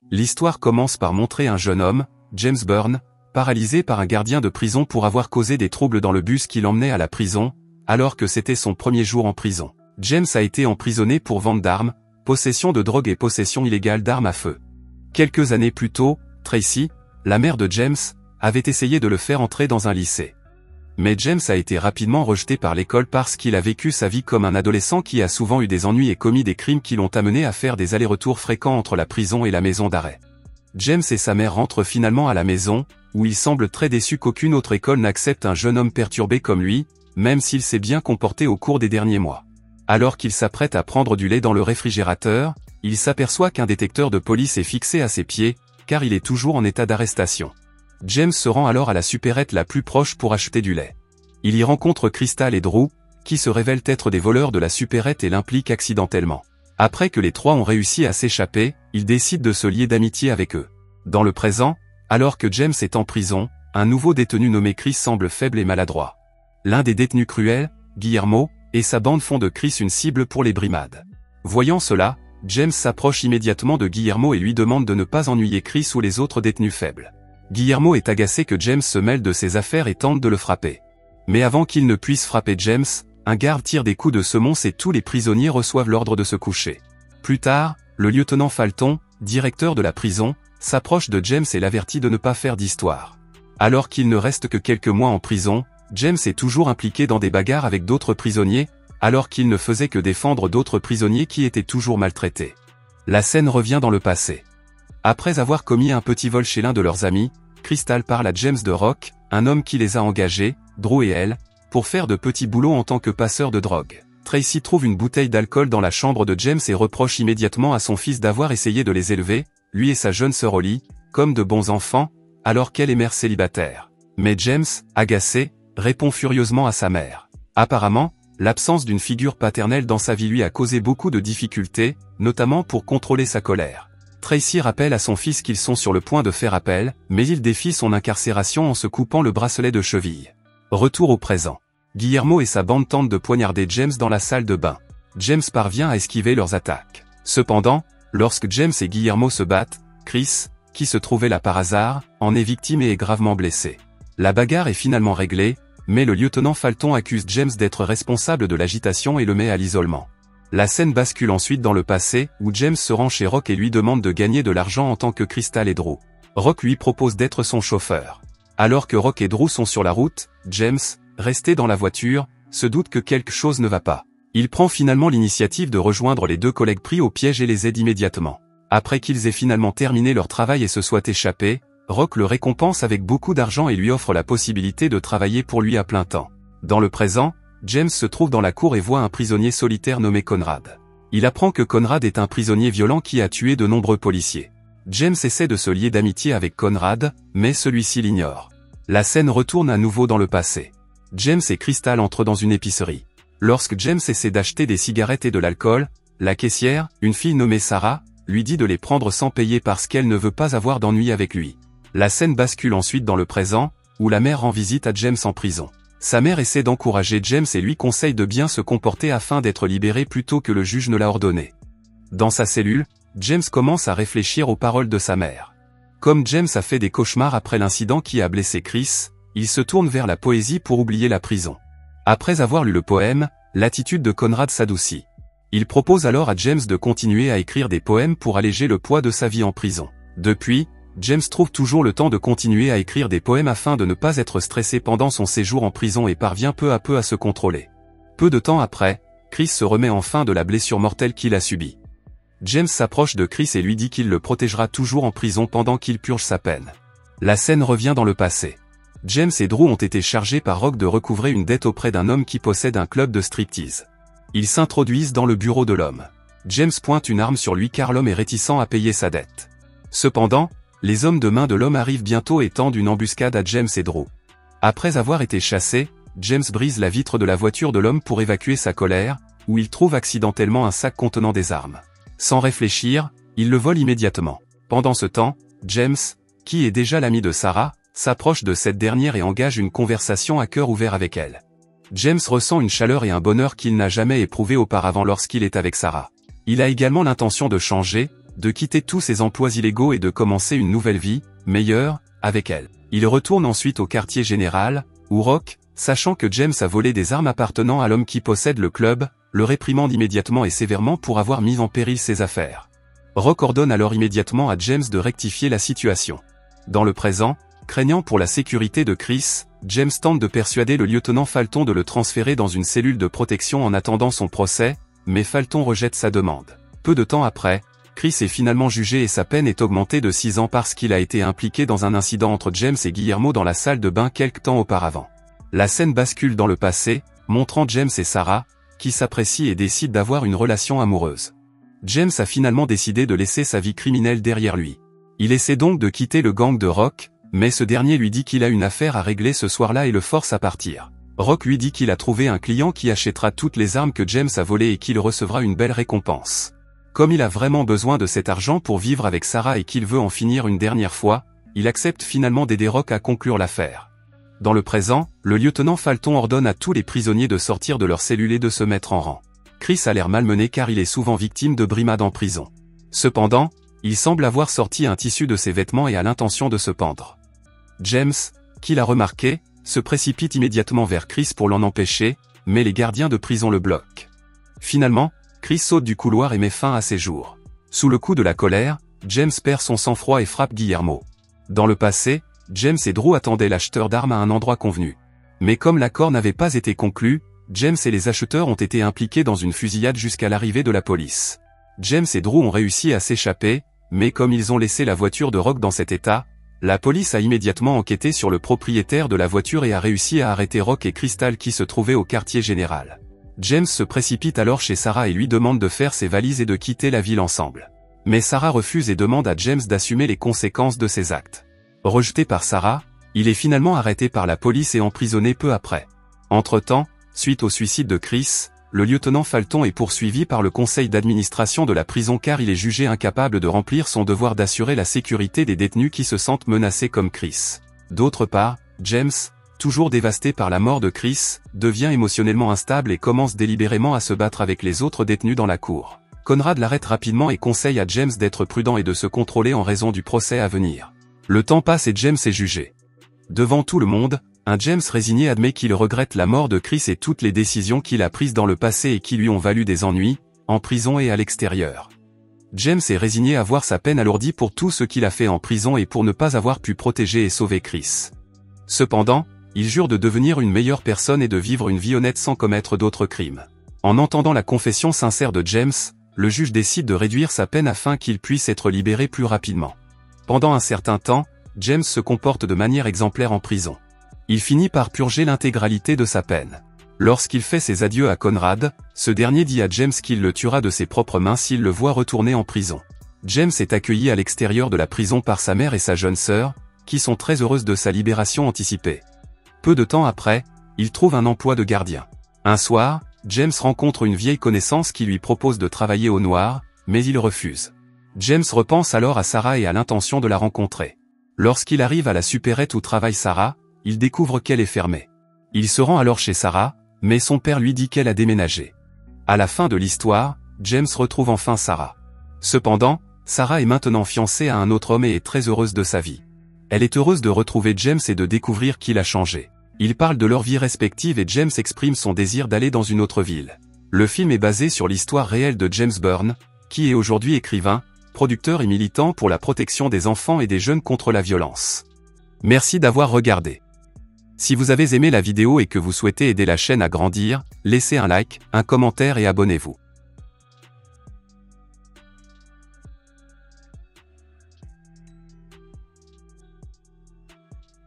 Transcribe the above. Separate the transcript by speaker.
Speaker 1: L'histoire commence par montrer un jeune homme, James Byrne, paralysé par un gardien de prison pour avoir causé des troubles dans le bus qui l'emmenait à la prison, alors que c'était son premier jour en prison. James a été emprisonné pour vente d'armes, possession de drogue et possession illégale d'armes à feu. Quelques années plus tôt, Tracy, la mère de James, avait essayé de le faire entrer dans un lycée. Mais James a été rapidement rejeté par l'école parce qu'il a vécu sa vie comme un adolescent qui a souvent eu des ennuis et commis des crimes qui l'ont amené à faire des allers-retours fréquents entre la prison et la maison d'arrêt. James et sa mère rentrent finalement à la maison, où il semble très déçu qu'aucune autre école n'accepte un jeune homme perturbé comme lui, même s'il s'est bien comporté au cours des derniers mois. Alors qu'il s'apprête à prendre du lait dans le réfrigérateur, il s'aperçoit qu'un détecteur de police est fixé à ses pieds, car il est toujours en état d'arrestation. James se rend alors à la supérette la plus proche pour acheter du lait. Il y rencontre Crystal et Drew, qui se révèlent être des voleurs de la supérette et l'impliquent accidentellement. Après que les trois ont réussi à s'échapper, il décide de se lier d'amitié avec eux. Dans le présent, alors que James est en prison, un nouveau détenu nommé Chris semble faible et maladroit. L'un des détenus cruels, Guillermo, et sa bande font de Chris une cible pour les brimades. Voyant cela, James s'approche immédiatement de Guillermo et lui demande de ne pas ennuyer Chris ou les autres détenus faibles. Guillermo est agacé que James se mêle de ses affaires et tente de le frapper. Mais avant qu'il ne puisse frapper James, un garde tire des coups de semonce et tous les prisonniers reçoivent l'ordre de se coucher. Plus tard, le lieutenant Falton, directeur de la prison, s'approche de James et l'avertit de ne pas faire d'histoire. Alors qu'il ne reste que quelques mois en prison, James est toujours impliqué dans des bagarres avec d'autres prisonniers, alors qu'il ne faisait que défendre d'autres prisonniers qui étaient toujours maltraités. La scène revient dans le passé. Après avoir commis un petit vol chez l'un de leurs amis, Crystal parle à James de Rock, un homme qui les a engagés, Drew et elle, pour faire de petits boulots en tant que passeurs de drogue. Tracy trouve une bouteille d'alcool dans la chambre de James et reproche immédiatement à son fils d'avoir essayé de les élever, lui et sa jeune sœur Holly, comme de bons enfants, alors qu'elle est mère célibataire. Mais James, agacé, répond furieusement à sa mère. Apparemment, l'absence d'une figure paternelle dans sa vie lui a causé beaucoup de difficultés, notamment pour contrôler sa colère. Tracy rappelle à son fils qu'ils sont sur le point de faire appel, mais il défie son incarcération en se coupant le bracelet de cheville. Retour au présent. Guillermo et sa bande tentent de poignarder James dans la salle de bain. James parvient à esquiver leurs attaques. Cependant, lorsque James et Guillermo se battent, Chris, qui se trouvait là par hasard, en est victime et est gravement blessé. La bagarre est finalement réglée, mais le lieutenant Falton accuse James d'être responsable de l'agitation et le met à l'isolement. La scène bascule ensuite dans le passé, où James se rend chez Rock et lui demande de gagner de l'argent en tant que Crystal et Drew. Rock lui propose d'être son chauffeur. Alors que Rock et Drew sont sur la route, James, resté dans la voiture, se doute que quelque chose ne va pas. Il prend finalement l'initiative de rejoindre les deux collègues pris au piège et les aide immédiatement. Après qu'ils aient finalement terminé leur travail et se soient échappés, Rock le récompense avec beaucoup d'argent et lui offre la possibilité de travailler pour lui à plein temps. Dans le présent, James se trouve dans la cour et voit un prisonnier solitaire nommé Conrad. Il apprend que Conrad est un prisonnier violent qui a tué de nombreux policiers. James essaie de se lier d'amitié avec Conrad, mais celui-ci l'ignore. La scène retourne à nouveau dans le passé. James et Crystal entrent dans une épicerie. Lorsque James essaie d'acheter des cigarettes et de l'alcool, la caissière, une fille nommée Sarah, lui dit de les prendre sans payer parce qu'elle ne veut pas avoir d'ennui avec lui. La scène bascule ensuite dans le présent, où la mère rend visite à James en prison. Sa mère essaie d'encourager James et lui conseille de bien se comporter afin d'être libéré plus tôt que le juge ne l'a ordonné. Dans sa cellule, James commence à réfléchir aux paroles de sa mère. Comme James a fait des cauchemars après l'incident qui a blessé Chris, il se tourne vers la poésie pour oublier la prison. Après avoir lu le poème, l'attitude de Conrad s'adoucit. Il propose alors à James de continuer à écrire des poèmes pour alléger le poids de sa vie en prison. Depuis, James trouve toujours le temps de continuer à écrire des poèmes afin de ne pas être stressé pendant son séjour en prison et parvient peu à peu à se contrôler. Peu de temps après, Chris se remet enfin de la blessure mortelle qu'il a subie. James s'approche de Chris et lui dit qu'il le protégera toujours en prison pendant qu'il purge sa peine. La scène revient dans le passé. James et Drew ont été chargés par Rock de recouvrer une dette auprès d'un homme qui possède un club de striptease. Ils s'introduisent dans le bureau de l'homme. James pointe une arme sur lui car l'homme est réticent à payer sa dette. Cependant, les hommes de main de l'homme arrivent bientôt et tendent une embuscade à James et Drew. Après avoir été chassés, James brise la vitre de la voiture de l'homme pour évacuer sa colère, où il trouve accidentellement un sac contenant des armes. Sans réfléchir, il le vole immédiatement. Pendant ce temps, James, qui est déjà l'ami de Sarah, s'approche de cette dernière et engage une conversation à cœur ouvert avec elle. James ressent une chaleur et un bonheur qu'il n'a jamais éprouvé auparavant lorsqu'il est avec Sarah. Il a également l'intention de changer, de quitter tous ses emplois illégaux et de commencer une nouvelle vie, meilleure, avec elle. Il retourne ensuite au quartier général, où Rock, sachant que James a volé des armes appartenant à l'homme qui possède le club, le réprimande immédiatement et sévèrement pour avoir mis en péril ses affaires. Rock ordonne alors immédiatement à James de rectifier la situation. Dans le présent, craignant pour la sécurité de Chris, James tente de persuader le lieutenant Falton de le transférer dans une cellule de protection en attendant son procès, mais Falton rejette sa demande. Peu de temps après, Chris est finalement jugé et sa peine est augmentée de 6 ans parce qu'il a été impliqué dans un incident entre James et Guillermo dans la salle de bain quelque temps auparavant. La scène bascule dans le passé, montrant James et Sarah, qui s'apprécient et décident d'avoir une relation amoureuse. James a finalement décidé de laisser sa vie criminelle derrière lui. Il essaie donc de quitter le gang de Rock, mais ce dernier lui dit qu'il a une affaire à régler ce soir-là et le force à partir. Rock lui dit qu'il a trouvé un client qui achètera toutes les armes que James a volées et qu'il recevra une belle récompense. Comme il a vraiment besoin de cet argent pour vivre avec Sarah et qu'il veut en finir une dernière fois, il accepte finalement d'aider Rock à conclure l'affaire. Dans le présent, le lieutenant Falton ordonne à tous les prisonniers de sortir de leur cellule et de se mettre en rang. Chris a l'air malmené car il est souvent victime de brimades en prison. Cependant, il semble avoir sorti un tissu de ses vêtements et a l'intention de se pendre. James, qui l'a remarqué, se précipite immédiatement vers Chris pour l'en empêcher, mais les gardiens de prison le bloquent. Finalement, Chris saute du couloir et met fin à ses jours. Sous le coup de la colère, James perd son sang-froid et frappe Guillermo. Dans le passé, James et Drew attendaient l'acheteur d'armes à un endroit convenu. Mais comme l'accord n'avait pas été conclu, James et les acheteurs ont été impliqués dans une fusillade jusqu'à l'arrivée de la police. James et Drew ont réussi à s'échapper, mais comme ils ont laissé la voiture de Rock dans cet état, la police a immédiatement enquêté sur le propriétaire de la voiture et a réussi à arrêter Rock et Crystal qui se trouvaient au quartier général. James se précipite alors chez Sarah et lui demande de faire ses valises et de quitter la ville ensemble. Mais Sarah refuse et demande à James d'assumer les conséquences de ses actes. Rejeté par Sarah, il est finalement arrêté par la police et emprisonné peu après. Entre-temps, suite au suicide de Chris, le lieutenant Falton est poursuivi par le conseil d'administration de la prison car il est jugé incapable de remplir son devoir d'assurer la sécurité des détenus qui se sentent menacés comme Chris. D'autre part, James, toujours dévasté par la mort de Chris, devient émotionnellement instable et commence délibérément à se battre avec les autres détenus dans la cour. Conrad l'arrête rapidement et conseille à James d'être prudent et de se contrôler en raison du procès à venir. Le temps passe et James est jugé. Devant tout le monde, un James résigné admet qu'il regrette la mort de Chris et toutes les décisions qu'il a prises dans le passé et qui lui ont valu des ennuis, en prison et à l'extérieur. James est résigné à voir sa peine alourdie pour tout ce qu'il a fait en prison et pour ne pas avoir pu protéger et sauver Chris. Cependant, il jure de devenir une meilleure personne et de vivre une vie honnête sans commettre d'autres crimes. En entendant la confession sincère de James, le juge décide de réduire sa peine afin qu'il puisse être libéré plus rapidement. Pendant un certain temps, James se comporte de manière exemplaire en prison. Il finit par purger l'intégralité de sa peine. Lorsqu'il fait ses adieux à Conrad, ce dernier dit à James qu'il le tuera de ses propres mains s'il le voit retourner en prison. James est accueilli à l'extérieur de la prison par sa mère et sa jeune sœur, qui sont très heureuses de sa libération anticipée. Peu de temps après, il trouve un emploi de gardien. Un soir, James rencontre une vieille connaissance qui lui propose de travailler au noir, mais il refuse. James repense alors à Sarah et a l'intention de la rencontrer. Lorsqu'il arrive à la supérette où travaille Sarah, il découvre qu'elle est fermée. Il se rend alors chez Sarah, mais son père lui dit qu'elle a déménagé. À la fin de l'histoire, James retrouve enfin Sarah. Cependant, Sarah est maintenant fiancée à un autre homme et est très heureuse de sa vie. Elle est heureuse de retrouver James et de découvrir qu'il a changé. Ils parlent de leur vie respective et James exprime son désir d'aller dans une autre ville. Le film est basé sur l'histoire réelle de James Byrne, qui est aujourd'hui écrivain, producteur et militant pour la protection des enfants et des jeunes contre la violence. Merci d'avoir regardé. Si vous avez aimé la vidéo et que vous souhaitez aider la chaîne à grandir, laissez un like, un commentaire et abonnez-vous.